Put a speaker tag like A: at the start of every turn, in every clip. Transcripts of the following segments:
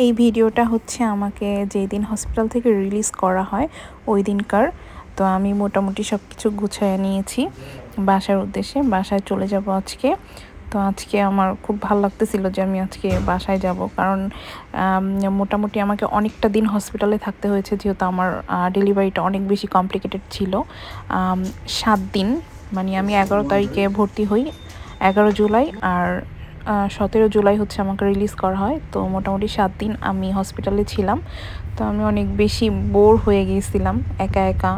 A: এই ভিডিওটা হচ্ছে আমাকে যেই দিন হসপিটাল থেকে রিলিজ করা হয় ওই দিনকার। তো আমি মোটামুটি সব কিছু গুছিয়ে নিয়েছি বাসার উদ্দেশ্যে, বাসায় চলে যাব আজকে। তো আজকে আমার খুব ভালো লাগতেছিল যে আমি আজকে বাসায় যাব, কারণ মোটামুটি আমাকে অনেকটা দিন হসপিটালে থাকতে হয়েছে, যেহেতু আমার ডেলিভারিটা অনেক বেশি কমপ্লিকেটেড ছিল। 7 দিন, মানে আমি 11 তারিখে ভর্তি হই, 11 জুলাই, আর 17 জুলাই হচ্ছে আমাকে রিলিজ করা হয়। তো মোটামুটি 7 দিন আমি হসপিটালে ছিলাম। তো আমি অনেক বেশি বোর হয়ে গিয়েছিলাম একা একা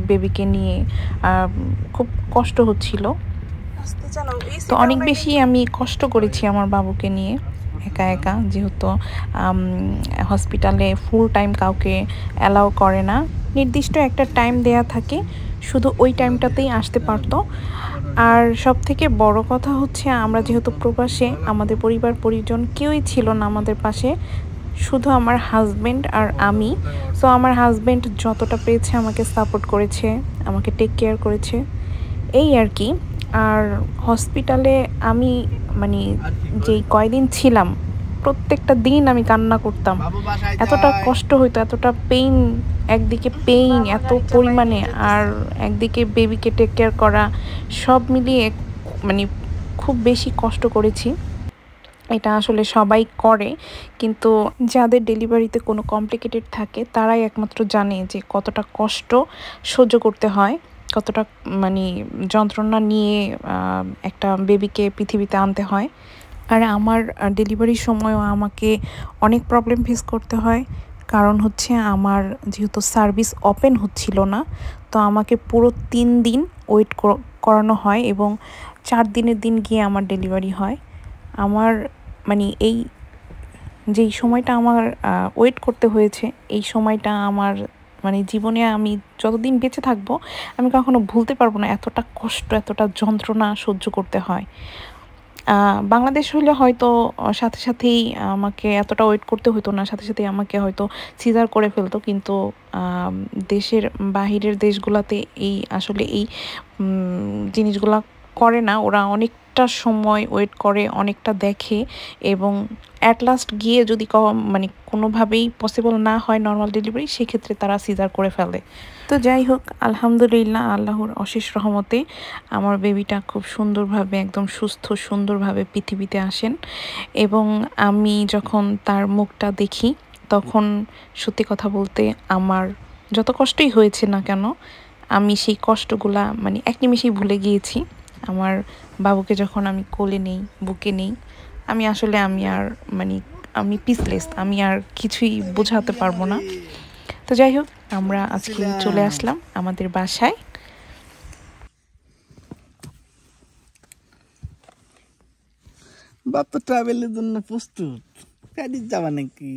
A: বেবিকে নিয়ে, খুব কষ্ট হচ্ছিল। তো অনেক বেশি আমি কষ্ট করেছি আমার বাবুকে নিয়ে একা একা, যেহেতু হসপিটালে ফুল টাইম কাউকে অ্যালাউ করে না, নির্দিষ্ট একটা টাইম দেয়া থাকে, শুধু ওই টাইমটাতেই আসতে পারতো। আর সব থেকে বড় কথা হচ্ছে আমরা যেহেতু প্রবাসে, আমাদের পরিবার পরিজন কেউই ছিল না আমাদের পাশে, শুধু আমার হাজব্যান্ড আর আমি। সো আমার হাজব্যান্ড যতটা পেরেছে আমাকে সাপোর্ট করেছে, আমাকে টেক কেয়ার করেছে, এই আর কি। আর হসপিটালে আমি মানে যেই কয়দিন ছিলাম প্রত্যেকটা দিন আমি কান্না করতাম, এতটা কষ্ট হইতো, এতটা পেইন, একদিকে পেইন এত পরিমাণে, আর একদিকে বেবিকে টেক কেয়ার করা, সব মিলিয়ে মানে খুব বেশি কষ্ট করেছি। এটা আসলে সবাই করে, কিন্তু যাদের ডেলিভারিতে কোনো কমপ্লিকেটেড থাকে তারাই একমাত্র জানে যে কতটা কষ্ট সহ্য করতে হয়, কতটা মানে যন্ত্রণা নিয়ে একটা বেবিকে পৃথিবীতে আনতে হয়। আর আমার ডেলিভারির সময়ও আমাকে অনেক প্রবলেম ফেস করতে হয়, কারণ হচ্ছে আমার যেহেতু সার্ভিস ওপেন হচ্ছিল না, তো আমাকে পুরো 3 দিন ওয়েট করানো হয় এবং 4 দিনের দিন গিয়ে আমার ডেলিভারি হয়। আমার মানে এই যেই সময়টা আমার ওয়েট করতে হয়েছে, এই সময়টা আমার মানে জীবনে আমি যতদিন বেঁচে থাকবো আমি কখনো ভুলতে পারবো না, এতটা কষ্ট, এতটা যন্ত্রণা সহ্য করতে হয়। বাংলাদেশ হলে হয়তো সাথে সাথেই আমাকে এতটা ওয়েট করতে হতো না, সাথে সাথেই আমাকে হয়তো সিজার করে ফেলতো, কিন্তু দেশের বাহিরের দেশগুলোতে এই আসলে এই জিনিসগুলা করে না। ওরা অনেকটা সময় ওয়েট করে, অনেকটা দেখে, এবং অ্যাট লাস্ট গিয়ে যদি মানে কোনোভাবেই পসিবল না হয় নর্মাল ডেলিভারি, সেক্ষেত্রে তারা সিজার করে ফেলে। তো যাই হোক, আলহামদুলিল্লাহ, আল্লাহর অশেষ রহমতে আমার বেবিটা খুব সুন্দরভাবে, একদম সুস্থ সুন্দরভাবে পৃথিবীতে আসেন। এবং আমি যখন তার মুখটা দেখি, তখন সত্যি কথা বলতে আমার যত কষ্টই হয়েছে না কেন, আমি সেই কষ্টগুলা মানে এক নিমেষেই ভুলে গিয়েছি। আমার বাবুকে যখন আমি কোলে নেই, বুকে নেই, আমি আসলে আমি আর মানে আমি পিসলেস, আমি আর কিছুই বোঝাতে পারবো না। তো যাই হোক, আমরা আজকে চলে আসলাম আমাদের বাসায়।
B: বাপ তো ট্রাভেলের জন্য প্রস্তুত, প্যারিস যাবা নাকি?